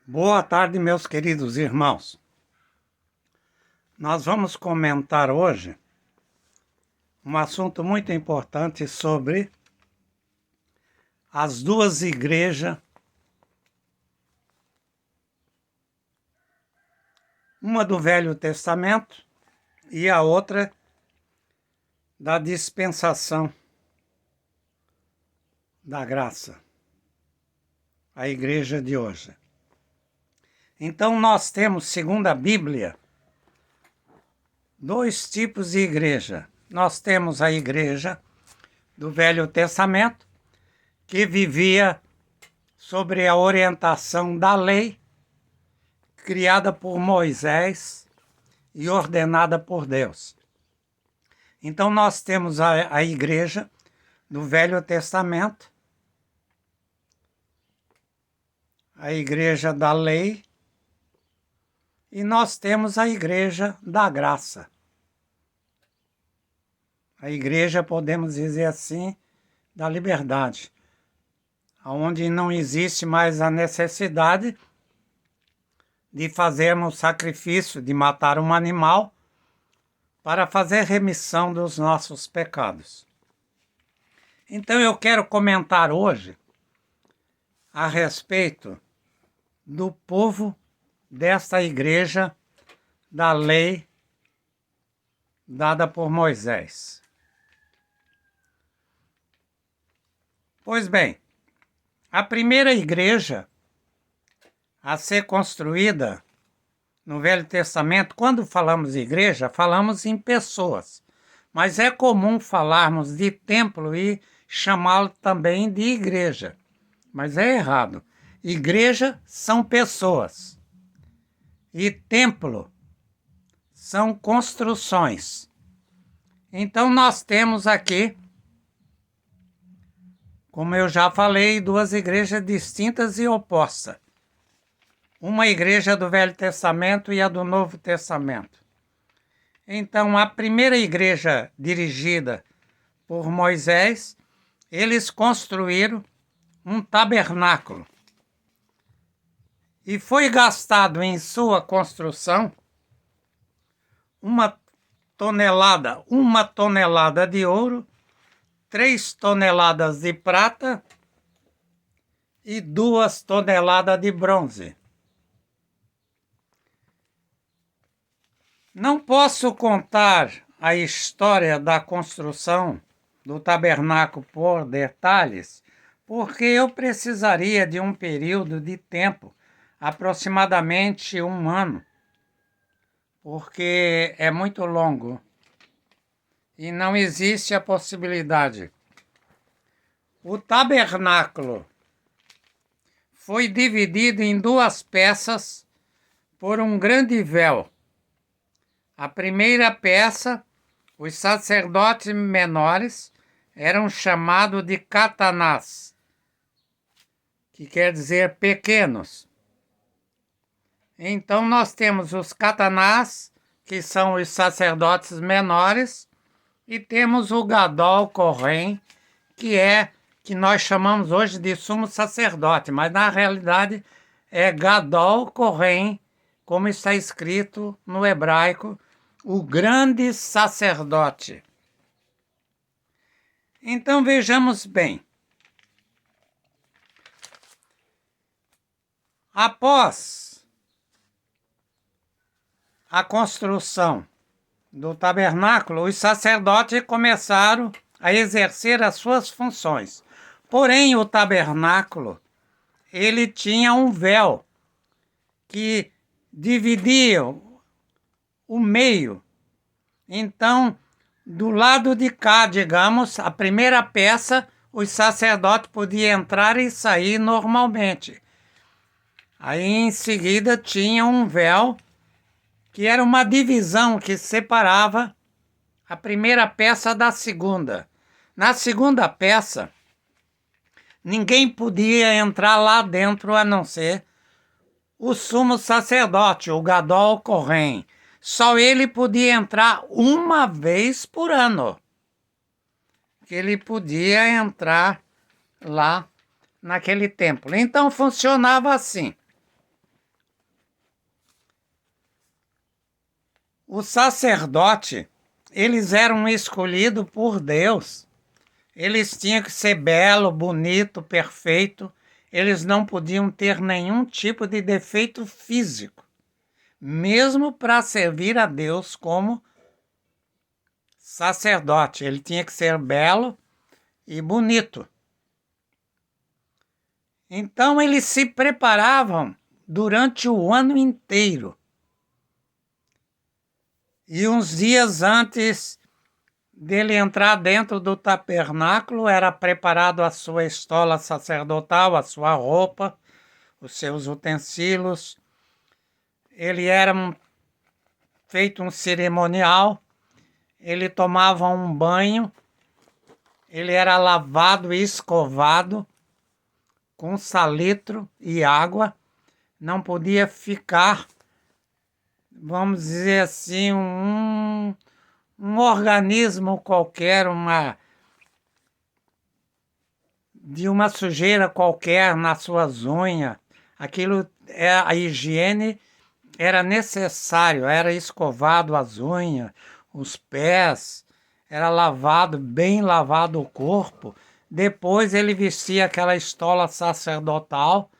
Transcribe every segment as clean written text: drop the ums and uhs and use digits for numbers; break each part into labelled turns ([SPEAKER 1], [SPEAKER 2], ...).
[SPEAKER 1] Boa tarde, meus queridos irmãos. Nós vamos comentar hoje um assunto muito importante sobre as duas igrejas, uma do Velho Testamento e a outra da dispensação da graça, a igreja de hoje. Então nós temos, segundo a Bíblia, dois tipos de igreja. Nós temos a igreja do Velho Testamento, que vivia sobre a orientação da lei, criada por Moisés e ordenada por Deus. Então nós temos a igreja do Velho Testamento, a igreja da lei, e nós temos a igreja da graça. A igreja, podemos dizer assim, da liberdade, onde não existe mais a necessidade de fazermos sacrifício, de matar um animal para fazer remissão dos nossos pecados. Então eu quero comentar hoje a respeito do povo desta igreja da lei dada por Moisés. Pois bem, a primeira igreja a ser construída no Velho Testamento, quando falamos igreja, falamos em pessoas, mas é comum falarmos de templo e chamá-lo também de igreja, mas é errado. Igreja são pessoas e templo são construções. Então nós temos aqui, como eu já falei, duas igrejas distintas e opostas. Uma igreja do Velho Testamento e a do Novo Testamento. Então, a primeira igreja dirigida por Moisés, eles construíram um tabernáculo. E foi gastado em sua construção uma tonelada de ouro, 3 toneladas de prata e 2 toneladas de bronze. Não posso contar a história da construção do tabernáculo por detalhes, porque eu precisaria de um período de tempo, aproximadamente 1 ano, porque é muito longo e não existe a possibilidade. O tabernáculo foi dividido em 2 peças por um grande véu. A primeira peça, os sacerdotes menores eram chamados de catanás, que quer dizer pequenos. Então nós temos os catanás, que são os sacerdotes menores, e temos o gadol kohen, que nós chamamos hoje de sumo sacerdote, mas na realidade é gadol kohen, como está escrito no hebraico, o grande sacerdote. Então vejamos bem. Após a construção do tabernáculo, os sacerdotes começaram a exercer as suas funções. Porém, o tabernáculo, ele tinha um véu que dividia o meio. Então, do lado de cá, digamos, a primeira peça, os sacerdotes podiam entrar e sair normalmente. Aí, em seguida, tinha um véu que era uma divisão que separava a primeira peça da segunda. Na segunda peça, ninguém podia entrar lá dentro a não ser o sumo sacerdote, o gadol kohen. Só ele podia entrar uma vez por ano. Ele podia entrar lá naquele templo. Então funcionava assim. O sacerdote, eles eram escolhidos por Deus. Eles tinham que ser belo, bonito, perfeito. Eles não podiam ter nenhum tipo de defeito físico, mesmo para servir a Deus como sacerdote. Ele tinha que ser belo e bonito. Então eles se preparavam durante o ano inteiro. E uns dias antes dele entrar dentro do tabernáculo, era preparado a sua estola sacerdotal, a sua roupa, os seus utensílios. Ele era feito um cerimonial, ele tomava um banho, ele era lavado e escovado com salitro e água, não podia ficar, vamos dizer assim, um organismo qualquer, de uma sujeira qualquer nas suas unhas. Aquilo, a higiene era necessário, era escovado as unhas, os pés, era lavado, bem lavado o corpo. Depois ele vestia aquela estola sacerdotal,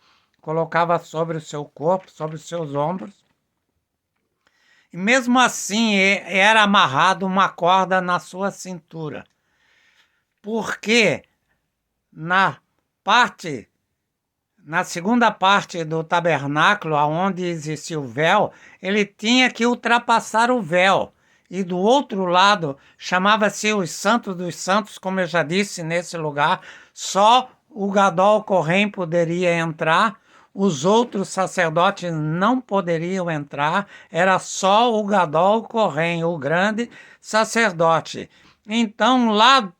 [SPEAKER 1] colocava sobre o seu corpo, sobre os seus ombros. E mesmo assim era amarrado uma corda na sua cintura. Porque na segunda parte do tabernáculo, onde existia o véu, ele tinha que ultrapassar o véu. E do outro lado, chamava-se os Santos dos Santos, como eu já disse, nesse lugar, só o Gadol Kohen poderia entrar, os outros sacerdotes não poderiam entrar, era só o Gadol Kohen, o grande sacerdote. Então, lá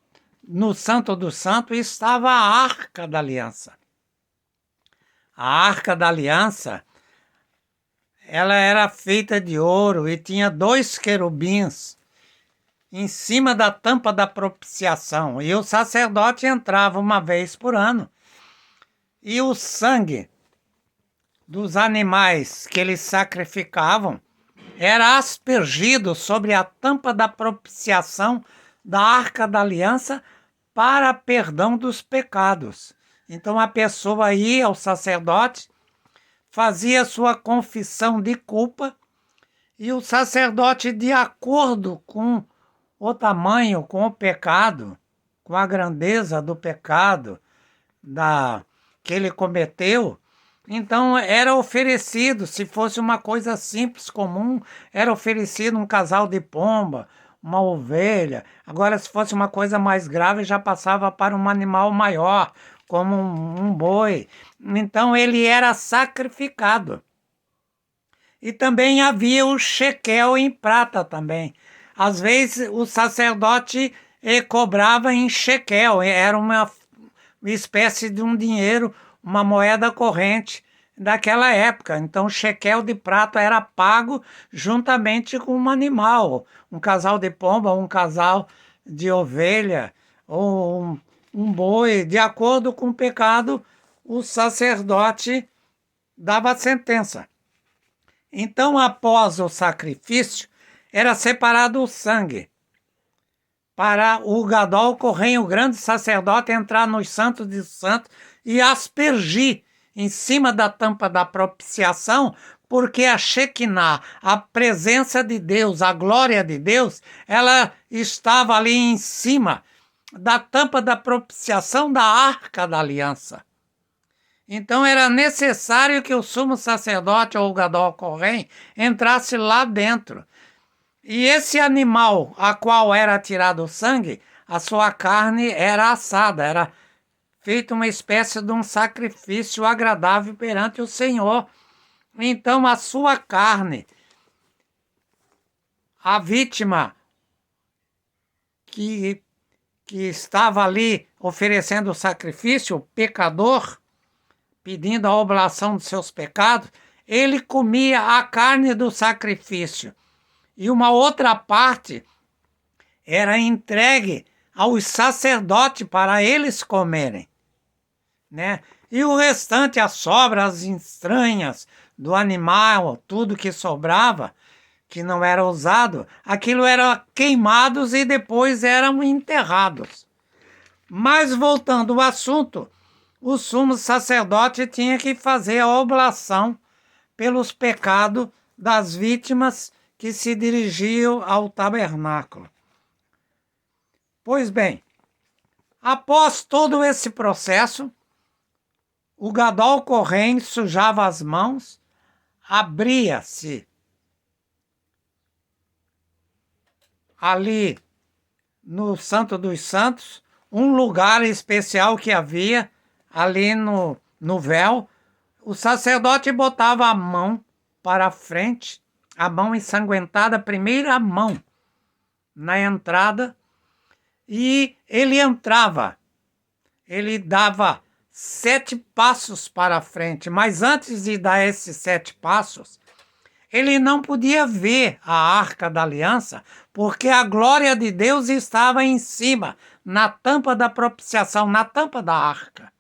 [SPEAKER 1] no Santo dos Santos estava a Arca da Aliança. A Arca da Aliança, ela era feita de ouro e tinha 2 querubins em cima da tampa da propiciação. E o sacerdote entrava uma vez por ano. E o sangue dos animais que eles sacrificavam era aspergido sobre a tampa da propiciação da Arca da Aliança para perdão dos pecados. Então a pessoa ia ao sacerdote, fazia sua confissão de culpa, e o sacerdote, de acordo com o tamanho, com o pecado, com a grandeza do pecado que ele cometeu, então era oferecido, se fosse uma coisa simples, comum, era oferecido um casal de pomba, uma ovelha. Agora, se fosse uma coisa mais grave, já passava para um animal maior, como um boi. Então ele era sacrificado. E também havia o shekel em prata também. Às vezes o sacerdote cobrava em shekel, era uma espécie de um dinheiro, uma moeda corrente daquela época. Então o shekel de prata era pago juntamente com um animal, um casal de pomba, um casal de ovelha, ou um boi. De acordo com o pecado, o sacerdote dava a sentença. Então, após o sacrifício, era separado o sangue para o Gadol Kohen, o grande sacerdote, entrar nos santos de santos e aspergir em cima da tampa da propiciação, porque a Shekinah, a presença de Deus, a glória de Deus, ela estava ali em cima da tampa da propiciação da Arca da Aliança. Então era necessário que o sumo sacerdote ou o Gadol Kohen entrasse lá dentro. E esse animal a qual era tirado o sangue, a sua carne era assada, era feita uma espécie de um sacrifício agradável perante o Senhor. Então a sua carne, a vítima que estava ali oferecendo o sacrifício, o pecador, pedindo a oblação dos seus pecados, ele comia a carne do sacrifício. E uma outra parte era entregue aos sacerdotes para eles comerem, né? E o restante, as sobras, as entranhas do animal, tudo que sobrava, que não era usado, aquilo era queimados e depois eram enterrados. Mas voltando ao assunto, o sumo sacerdote tinha que fazer a oblação pelos pecados das vítimas que se dirigiam ao tabernáculo. Pois bem, após todo esse processo, o Gadol Kohen sujava as mãos, abria-se ali no Santo dos Santos, um lugar especial que havia ali no véu. O sacerdote botava a mão para a frente, a mão ensanguentada, a primeira mão na entrada, e ele entrava. Ele dava 7 passos para a frente, mas antes de dar esses 7 passos, ele não podia ver a Arca da Aliança, porque a glória de Deus estava em cima, na tampa da propiciação, na tampa da arca.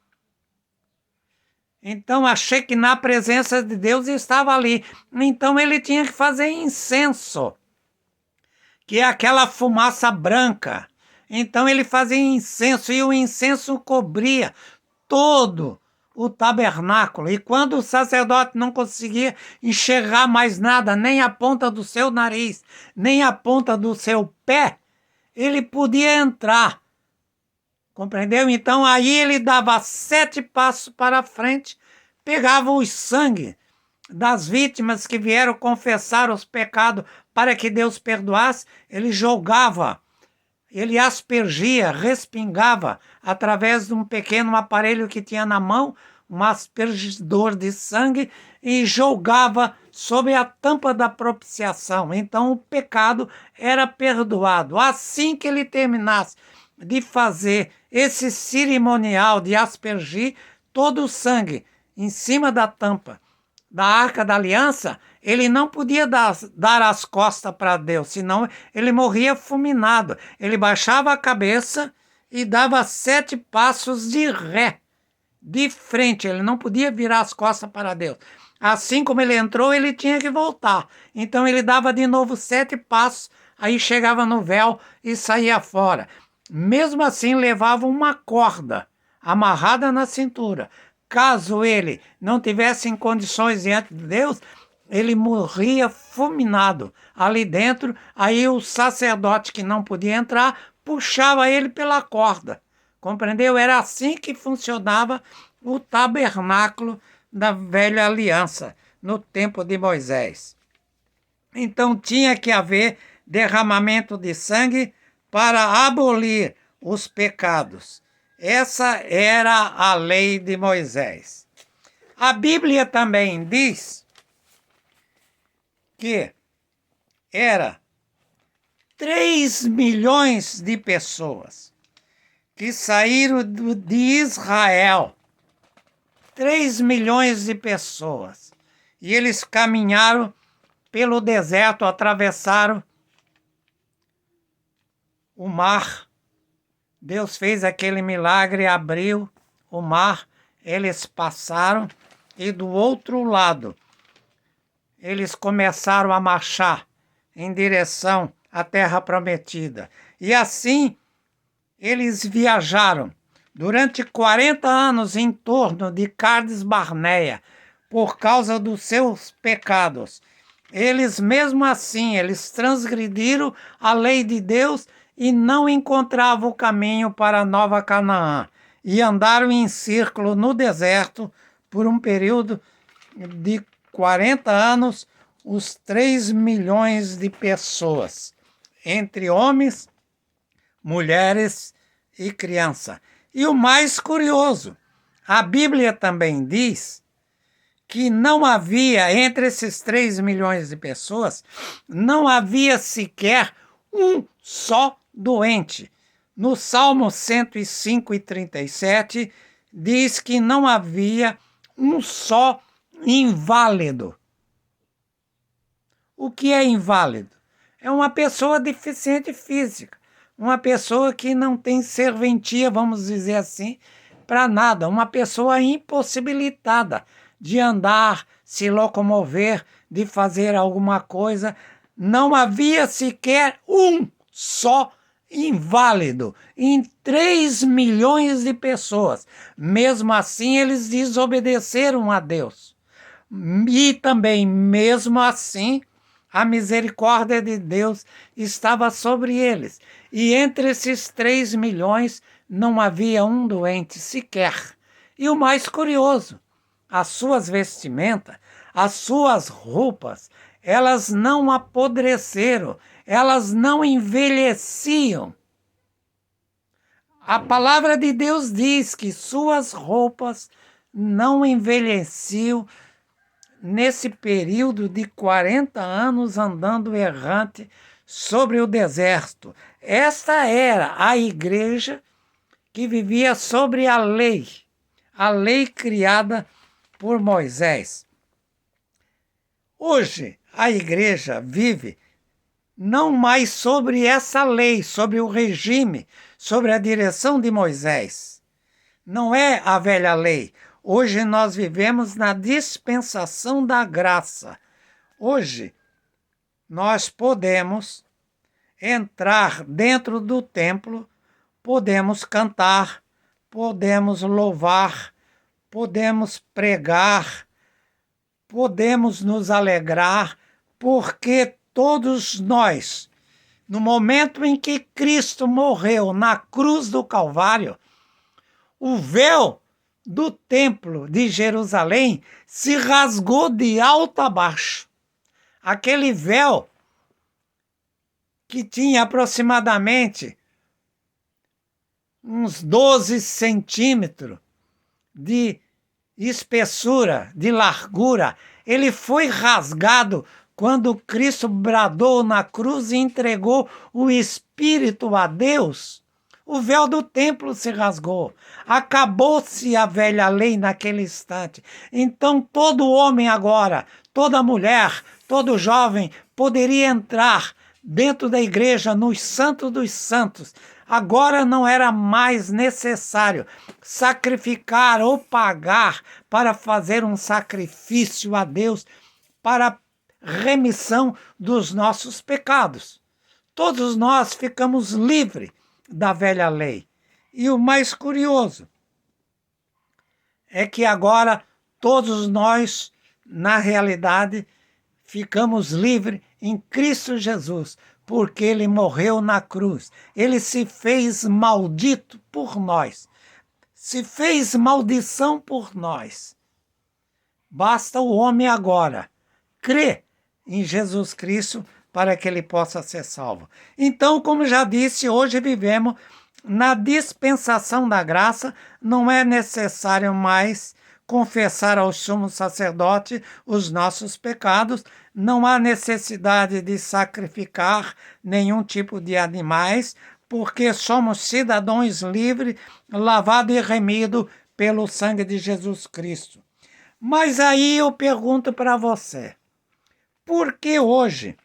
[SPEAKER 1] Então, achei que na presença de Deus estava ali. Então, ele tinha que fazer incenso, que é aquela fumaça branca. Então, ele fazia incenso, e o incenso cobria todo o tabernáculo. E quando o sacerdote não conseguia enxergar mais nada, nem a ponta do seu nariz, nem a ponta do seu pé, ele podia entrar. Compreendeu? Então aí ele dava 7 passos para frente, pegava o sangue das vítimas que vieram confessar os pecados para que Deus perdoasse, ele jogava, ele aspergia, respingava através de um pequeno aparelho que tinha na mão, um aspergidor de sangue, e jogava sobre a tampa da propiciação. Então o pecado era perdoado. Assim que ele terminasse de fazer esse cerimonial de aspergir todo o sangue em cima da tampa da Arca da Aliança, ele não podia dar as costas para Deus, senão ele morria fulminado. Ele baixava a cabeça e dava 7 passos de ré, de frente. Ele não podia virar as costas para Deus. Assim como ele entrou, ele tinha que voltar. Então ele dava de novo 7 passos, aí chegava no véu e saía fora. Mesmo assim, levava uma corda amarrada na cintura. Caso ele não tivesse em condições diante de Deus, ele morria fulminado ali dentro. Aí o sacerdote que não podia entrar puxava ele pela corda. Compreendeu? Era assim que funcionava o tabernáculo da velha aliança no tempo de Moisés. Então tinha que haver derramamento de sangue para abolir os pecados. Essa era a lei de Moisés. A Bíblia também diz que era 3 milhões de pessoas que saíram de Israel. 3 milhões de pessoas. E eles caminharam pelo deserto, atravessaram o mar. Deus fez aquele milagre, abriu o mar, eles passaram, e do outro lado eles começaram a marchar em direção à terra prometida. E assim eles viajaram durante 40 anos em torno de Cádiz Barneia, por causa dos seus pecados. Eles, mesmo assim, eles transgrediram a lei de Deus e não encontravam o caminho para a Nova Canaã. E andaram em círculo no deserto por um período de 40 anos, os 3 milhões de pessoas, entre homens, mulheres e crianças. E o mais curioso, a Bíblia também diz que não havia, entre esses 3 milhões de pessoas, não havia sequer um só doente. No Salmo 105 e 37, diz que não havia um só inválido. O que é inválido? É uma pessoa deficiente física, uma pessoa que não tem serventia, vamos dizer assim, para nada, uma pessoa impossibilitada de andar, se locomover, de fazer alguma coisa. não havia sequer um só inválido em 3 milhões de pessoas. Mesmo assim, eles desobedeceram a Deus. E também, mesmo assim, a misericórdia de Deus estava sobre eles. E entre esses 3 milhões não havia um doente sequer. E o mais curioso, as suas vestimentas, as suas roupas, elas não apodreceram, elas não envelheciam. A palavra de Deus diz que suas roupas não envelheciam nesse período de 40 anos andando errante sobre o deserto. Esta era a igreja que vivia sobre a lei criada por Moisés. Hoje, a igreja vive não mais sobre essa lei, sobre o regime, sobre a direção de Moisés. Não é a velha lei. Hoje nós vivemos na dispensação da graça. Hoje nós podemos entrar dentro do templo, podemos cantar, podemos louvar, podemos pregar, podemos nos alegrar, porque todos nós, no momento em que Cristo morreu na cruz do Calvário, o véu do templo de Jerusalém se rasgou de alto a baixo. Aquele véu que tinha aproximadamente uns 12 centímetros de espessura, de largura, ele foi rasgado quando Cristo bradou na cruz e entregou o Espírito a Deus. O véu do templo se rasgou. Acabou-se a velha lei naquele instante. Então todo homem agora, toda mulher, todo jovem poderia entrar dentro da igreja, nos santos dos santos. Agora não era mais necessário sacrificar ou pagar para fazer um sacrifício a Deus para remissão dos nossos pecados. Todos nós ficamos livres da velha lei. E o mais curioso é que agora todos nós, na realidade, ficamos livres em Cristo Jesus, porque ele morreu na cruz. Ele se fez maldito por nós. Se fez maldição por nós. Basta o homem agora crer em Jesus Cristo para que ele possa ser salvo. Então, como já disse, hoje vivemos na dispensação da graça, não é necessário mais confessar ao sumo sacerdote os nossos pecados, não há necessidade de sacrificar nenhum tipo de animais, porque somos cidadãos livres, lavados e remidos pelo sangue de Jesus Cristo. Mas aí eu pergunto para você, por que hoje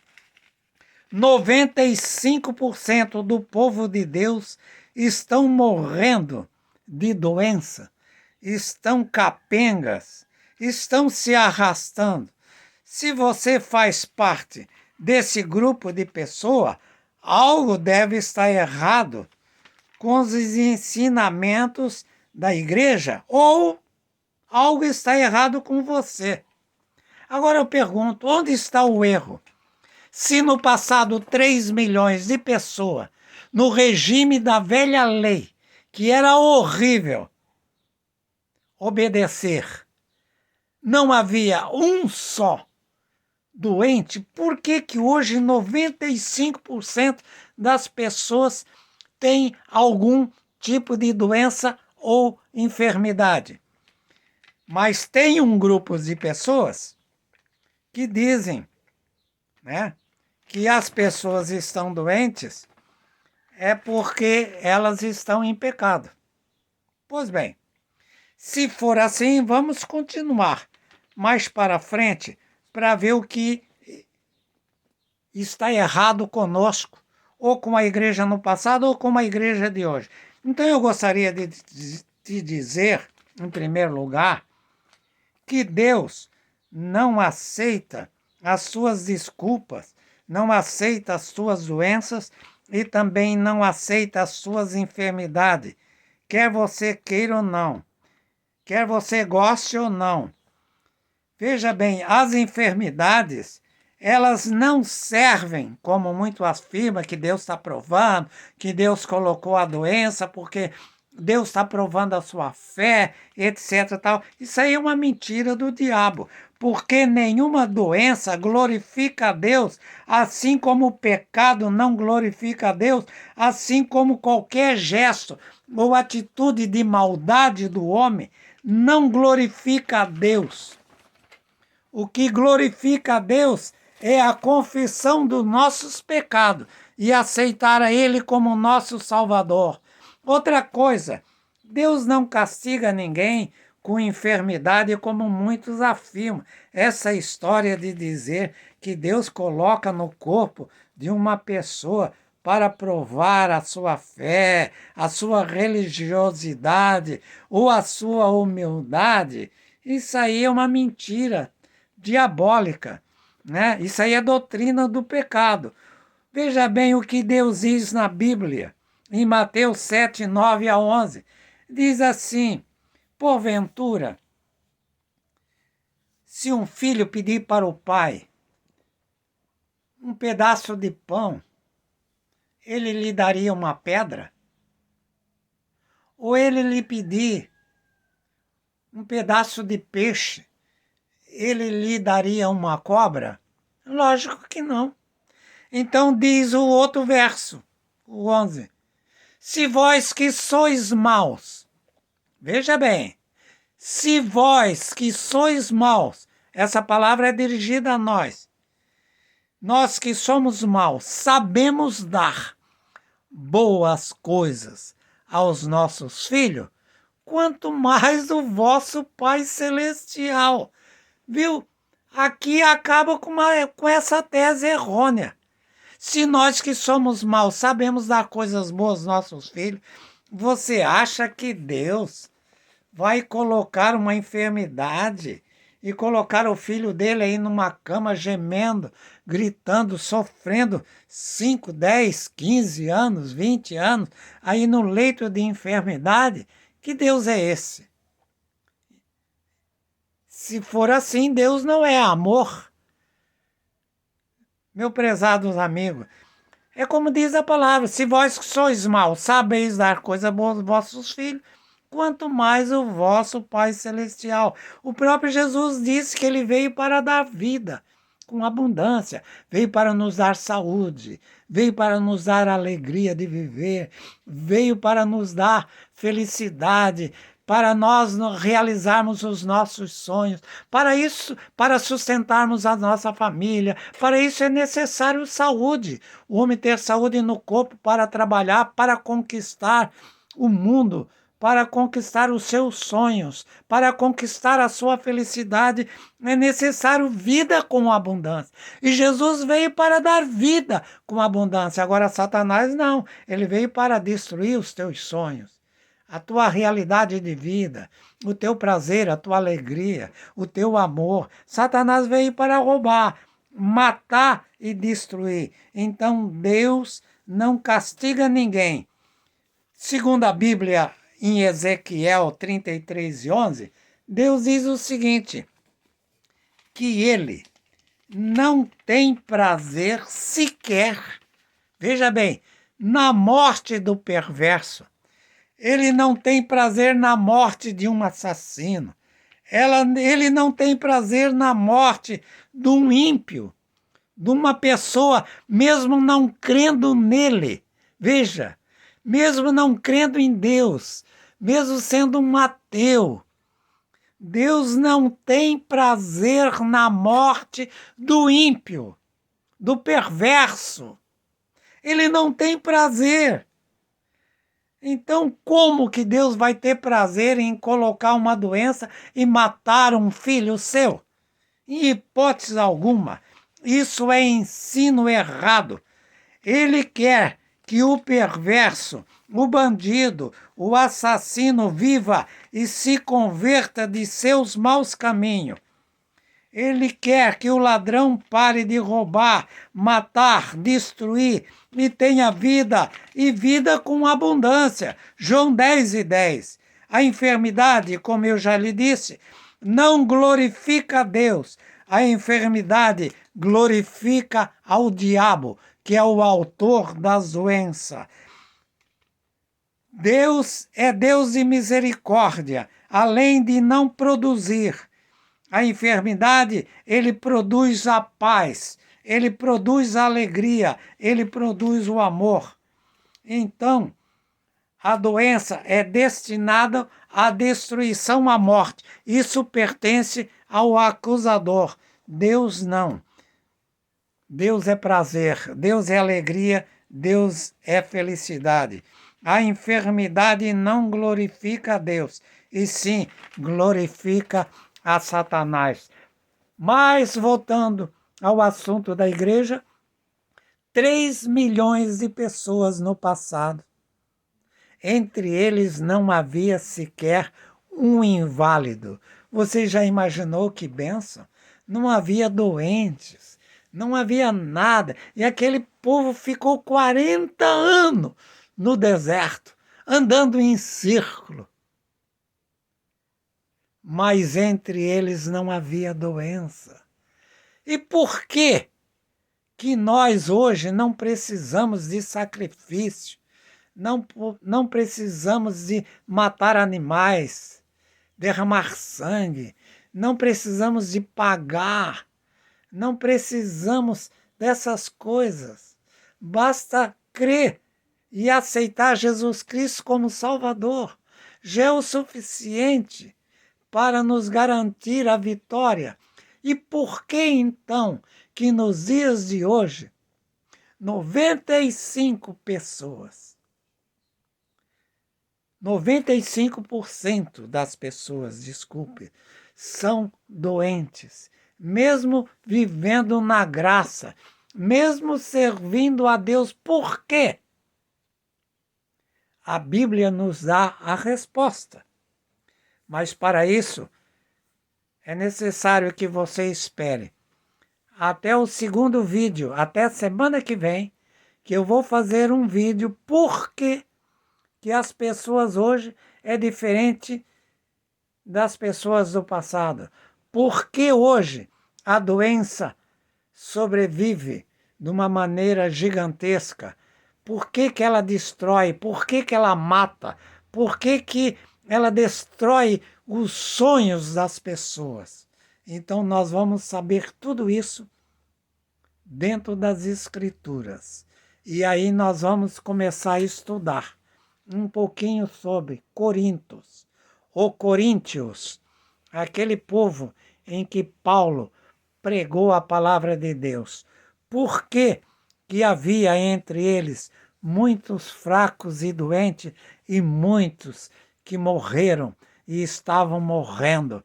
[SPEAKER 1] 95% do povo de Deus estão morrendo de doença, estão capengas, estão se arrastando? Se você faz parte desse grupo de pessoas, algo deve estar errado com os ensinamentos da igreja ou algo está errado com você. Agora eu pergunto, onde está o erro? Se no passado 3 milhões de pessoas, no regime da velha lei, que era horrível obedecer, não havia um só doente, por que que hoje 95% das pessoas têm algum tipo de doença ou enfermidade? Mas tem um grupo de pessoas que dizem, né, que as pessoas estão doentes é porque elas estão em pecado. Pois bem, se for assim, vamos continuar mais para frente para ver o que está errado conosco, ou com a igreja no passado, ou com a igreja de hoje. Então eu gostaria de dizer, em primeiro lugar, que Deus não aceita as suas desculpas, não aceita as suas doenças e também não aceita as suas enfermidades, quer você queira ou não, quer você goste ou não. Veja bem, as enfermidades, elas não servem, como muito afirma, que Deus está provando, que Deus colocou a doença porque Deus está provando a sua fé, etc. Tal. Isso aí é uma mentira do diabo, porque nenhuma doença glorifica a Deus, assim como o pecado não glorifica a Deus, assim como qualquer gesto ou atitude de maldade do homem não glorifica a Deus. O que glorifica a Deus é a confissão dos nossos pecados e aceitar a Ele como nosso Salvador. Outra coisa, Deus não castiga ninguém com enfermidade como muitos afirmam. Essa história de dizer que Deus coloca no corpo de uma pessoa para provar a sua fé, a sua religiosidade ou a sua humildade, isso aí é uma mentira diabólica, né? Isso aí é doutrina do pecado. Veja bem o que Deus diz na Bíblia, em Mateus 7, 9 a 11. Diz assim: porventura, se um filho pedir para o pai um pedaço de pão, ele lhe daria uma pedra? Ou ele lhe pedir um pedaço de peixe, ele lhe daria uma cobra? Lógico que não. Então diz o outro verso, o 11. Se vós que sois maus, veja bem, se vós que sois maus, essa palavra é dirigida a nós que somos maus, sabemos dar boas coisas aos nossos filhos, quanto mais o vosso Pai Celestial. Viu? Aqui acaba com essa tese errônea. Se nós que somos maus sabemos dar coisas boas aos nossos filhos, você acha que Deus vai colocar uma enfermidade e colocar o filho dele aí numa cama gemendo, gritando, sofrendo 5, 10, 15 anos, 20 anos, aí no leito de enfermidade? Que Deus é esse? Se for assim, Deus não é amor. Meu prezados amigos, é como diz a palavra: se vós que sois maus sabeis dar coisa boa aos vossos filhos, quanto mais o vosso Pai Celestial. O próprio Jesus disse que ele veio para dar vida com abundância, veio para nos dar saúde, veio para nos dar alegria de viver, veio para nos dar felicidade, para nós realizarmos os nossos sonhos. Para isso, para sustentarmos a nossa família, para isso é necessário saúde. O homem ter saúde no corpo para trabalhar, para conquistar o mundo, para conquistar os seus sonhos, para conquistar a sua felicidade, é necessário vida com abundância. E Jesus veio para dar vida com abundância. Agora Satanás não, ele veio para destruir os teus sonhos, a tua realidade de vida, o teu prazer, a tua alegria, o teu amor. Satanás veio para roubar, matar e destruir. Então Deus não castiga ninguém. Segundo a Bíblia, em Ezequiel 33:11, Deus diz o seguinte, que ele não tem prazer sequer, veja bem, na morte do perverso. Ele não tem prazer na morte de um assassino. Ele não tem prazer na morte de um ímpio, de uma pessoa, mesmo não crendo nele. Veja, mesmo não crendo em Deus, mesmo sendo um ateu, Deus não tem prazer na morte do ímpio, do perverso. Ele não tem prazer. Então, como que Deus vai ter prazer em colocar uma doença e matar um filho seu? Em hipótese alguma. Isso é ensino errado. Ele quer que o perverso, o bandido, o assassino viva e se converta de seus maus caminhos. Ele quer que o ladrão pare de roubar, matar, destruir e tenha vida, e vida com abundância. João 10:10. A enfermidade, como eu já lhe disse, não glorifica a Deus. A enfermidade glorifica ao diabo, que é o autor das doenças. Deus é Deus de misericórdia, além de não produzir a enfermidade, ele produz a paz, ele produz a alegria, ele produz o amor. Então, a doença é destinada à destruição, à morte. Isso pertence ao acusador. Deus não. Deus é prazer, Deus é alegria, Deus é felicidade. A enfermidade não glorifica a Deus, e sim glorifica a Satanás. Mas, voltando ao assunto da igreja, 3 milhões de pessoas no passado. Entre eles não havia sequer um inválido. Você já imaginou que bênção? Não havia doentes, não havia nada. E aquele povo ficou 40 anos no deserto, andando em círculo. Mas entre eles não havia doença. E por que nós hoje não precisamos de sacrifício? Não precisamos de matar animais, derramar sangue, não precisamos de pagar, não precisamos dessas coisas. Basta crer e aceitar Jesus Cristo como Salvador. Já é o suficiente para nos garantir a vitória. E por que então que nos dias de hoje 95% das pessoas, desculpe, são doentes, mesmo vivendo na graça, mesmo servindo a Deus? Por quê? A Bíblia nos dá a resposta. Mas para isso, é necessário que você espere até o segundo vídeo, até semana que vem, que eu vou fazer um vídeo por que as pessoas hoje é diferente das pessoas do passado. Por que hoje a doença sobrevive de uma maneira gigantesca? Por que ela destrói? Por que ela mata? Por que ela destrói os sonhos das pessoas? Então nós vamos saber tudo isso dentro das Escrituras. E aí nós vamos começar a estudar um pouquinho sobre Corintos, ou Coríntios, aquele povo em que Paulo pregou a palavra de Deus. Por que havia entre eles muitos fracos e doentes e muitos que morreram e estavam morrendo?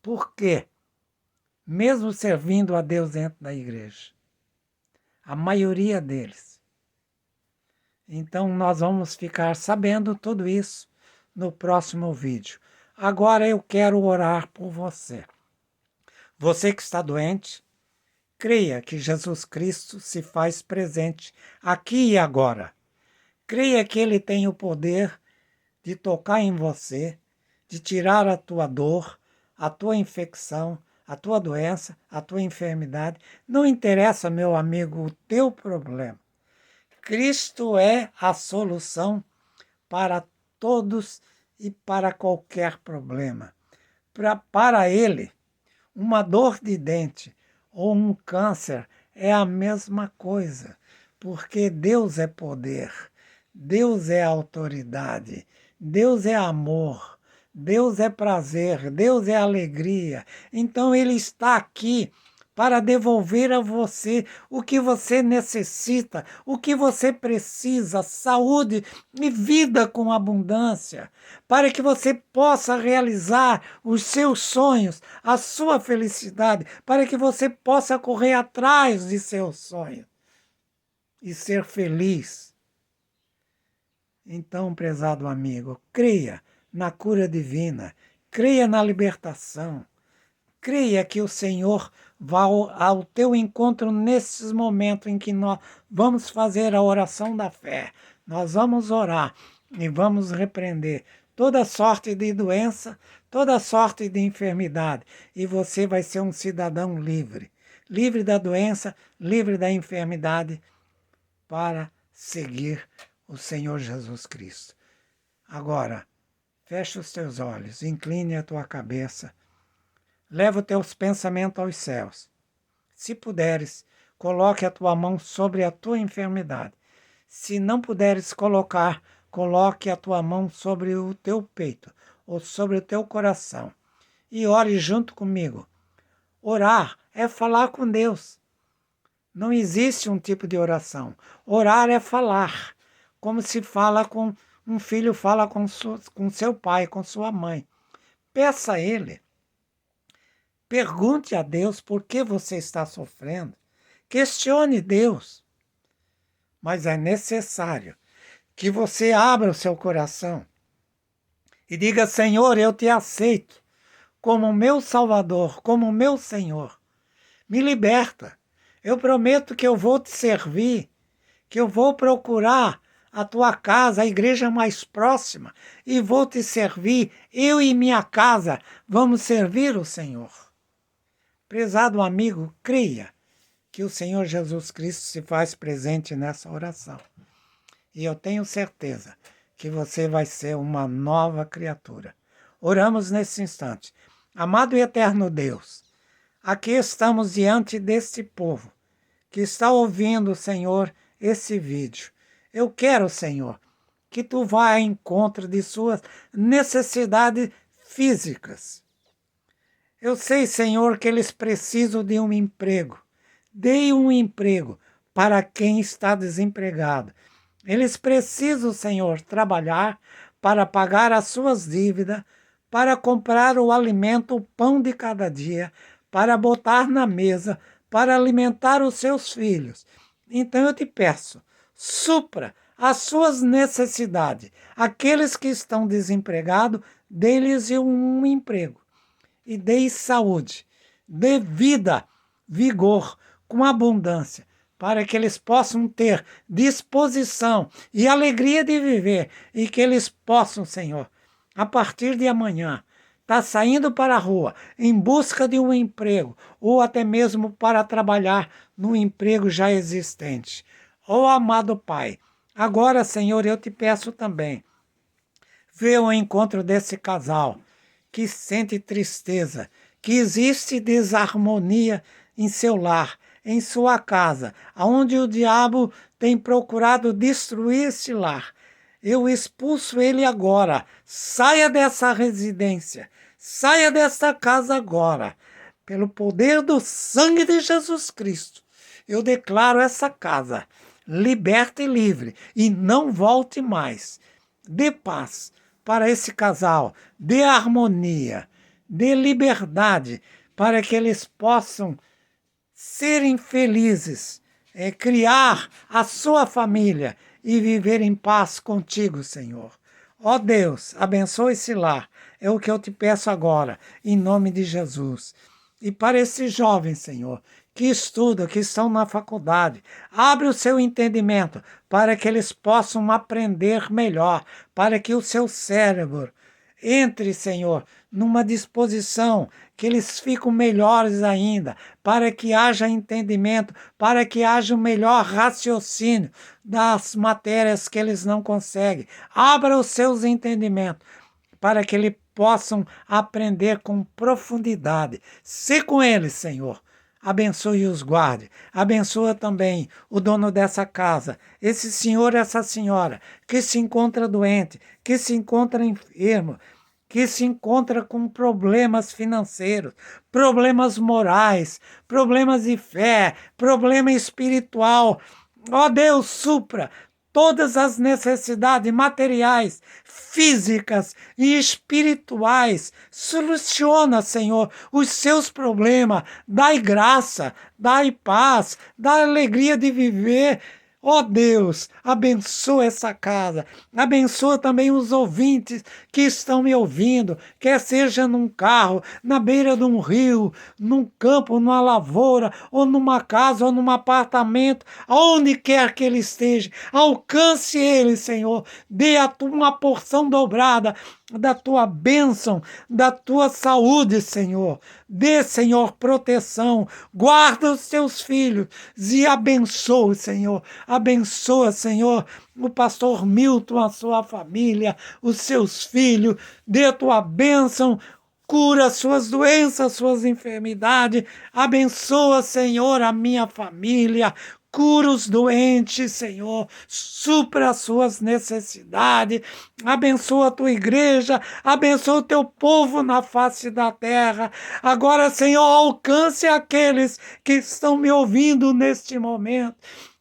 [SPEAKER 1] Por quê? Mesmo servindo a Deus dentro da igreja. A maioria deles. Então nós vamos ficar sabendo tudo isso no próximo vídeo. Agora eu quero orar por você. Você que está doente, creia que Jesus Cristo se faz presente aqui e agora. Creia que Ele tem o poder de tocar em você, de tirar a tua dor, a tua infecção, a tua doença, a tua enfermidade. Não interessa, meu amigo, o teu problema. Cristo é a solução para todos e para qualquer problema. Para Ele, uma dor de dente ou um câncer é a mesma coisa, porque Deus é poder, Deus é autoridade, Deus é amor, Deus é prazer, Deus é alegria. Então Ele está aqui para devolver a você o que você necessita, o que você precisa, saúde e vida com abundância, para que você possa realizar os seus sonhos, a sua felicidade, para que você possa correr atrás de seus sonhos e ser feliz. Então, prezado amigo, creia na cura divina, creia na libertação, Creia que o Senhor vai ao teu encontro nesses momentos em que nós vamos fazer a oração da fé. Nós vamos orar e vamos repreender toda sorte de doença, toda sorte de enfermidade. E você vai ser um cidadão livre. Livre da doença, livre da enfermidade, para seguir o Senhor Jesus Cristo. Agora, fecha os teus olhos, incline a tua cabeça, leva os teus pensamentos aos céus. Se puderes, coloque a tua mão sobre a tua enfermidade. Se não puderes colocar, coloque a tua mão sobre o teu peito ou sobre o teu coração e ore junto comigo. Orar é falar com Deus. Não existe um tipo de oração. Orar é falar, como se fala com um filho fala com seu pai, com sua mãe. Peça a Ele. Pergunte a Deus por que você está sofrendo. Questione Deus. Mas é necessário que você abra o seu coração e diga: Senhor, eu te aceito como meu Salvador, como meu Senhor. Me liberta. Eu prometo que eu vou te servir, que eu vou procurar a tua casa, a igreja mais próxima, e vou te servir. Eu e minha casa vamos servir o Senhor. Prezado amigo, creia que o Senhor Jesus Cristo se faz presente nessa oração. E eu tenho certeza que você vai ser uma nova criatura. Oramos nesse instante. Amado e eterno Deus, aqui estamos diante deste povo que está ouvindo, Senhor, esse vídeo. Eu quero, Senhor, que tu vá ao encontro de suas necessidades físicas. Eu sei, Senhor, que eles precisam de um emprego. Dê um emprego para quem está desempregado. Eles precisam, Senhor, trabalhar para pagar as suas dívidas, para comprar o alimento, o pão de cada dia, para botar na mesa, para alimentar os seus filhos. Então eu te peço, supra as suas necessidades. Aqueles que estão desempregados, dê-lhes um emprego. E dê saúde, dê vida, vigor, com abundância, para que eles possam ter disposição e alegria de viver, e que eles possam, Senhor, a partir de amanhã, estar saindo para a rua em busca de um emprego, ou até mesmo para trabalhar no emprego já existente. Ó amado Pai, agora, Senhor, eu te peço também, vê o encontro desse casal que sente tristeza, que existe desarmonia em seu lar, em sua casa, onde o diabo tem procurado destruir esse lar. Eu expulso ele agora. Saia dessa residência. Saia dessa casa agora. Pelo poder do sangue de Jesus Cristo, eu declaro essa casa liberta e livre. E não volte mais. Dê paz para esse casal. Dê harmonia. Dê liberdade para que eles possam serem felizes, criar a sua família e viver em paz contigo, Senhor. Ó Deus, abençoe esse lar. É o que eu te peço agora, em nome de Jesus. E para esses jovens, Senhor, que estudam, que estão na faculdade, abre o seu entendimento para que eles possam aprender melhor, para que o seu cérebro entre, Senhor, numa disposição que eles ficam melhores ainda, para que haja entendimento, para que haja um melhor raciocínio das matérias que eles não conseguem. Abra os seus entendimentos para que eles possam aprender com profundidade. Se com eles, Senhor. Abençoe e os guarde. Abençoa também o dono dessa casa, esse senhor, essa senhora, que se encontra doente, que se encontra enfermo, que se encontra com problemas financeiros, problemas morais, problemas de fé, problema espiritual. Ó Deus, supra todas as necessidades materiais, físicas e espirituais. Soluciona, Senhor, os seus problemas. Dai graça, dai paz, dai alegria de viver. Ó Deus, abençoa essa casa, abençoa também os ouvintes que estão me ouvindo, quer seja num carro, na beira de um rio, num campo, numa lavoura, ou numa casa, ou num apartamento, aonde quer que ele esteja, alcance ele, Senhor, dê a tua uma porção dobrada da tua bênção, da tua saúde, Senhor. Dê, Senhor, proteção, guarda os teus filhos e abençoa, Senhor. Abençoa, Senhor, o pastor Milton, a sua família, os seus filhos. Dê a tua bênção, cura suas doenças, suas enfermidades. Abençoa, Senhor, a minha família. Cura os doentes, Senhor, supra as suas necessidades, abençoa a tua igreja, abençoa o teu povo na face da terra. Agora, Senhor, alcance aqueles que estão me ouvindo neste momento.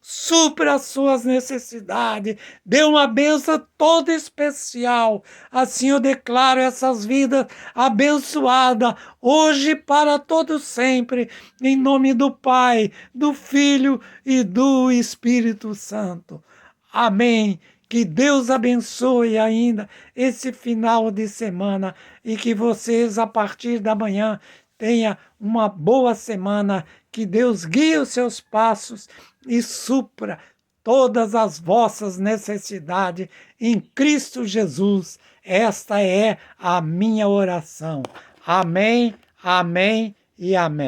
[SPEAKER 1] Supra as suas necessidades, dê uma bênção toda especial. Assim eu declaro essas vidas abençoadas, hoje e para todo sempre, em nome do Pai, do Filho e do Espírito Santo. Amém. Que Deus abençoe ainda esse final de semana e que vocês, a partir da manhã, tenham uma boa semana. Que Deus guie os seus passos e supra todas as vossas necessidades em Cristo Jesus. Esta é a minha oração. Amém, amém e amém.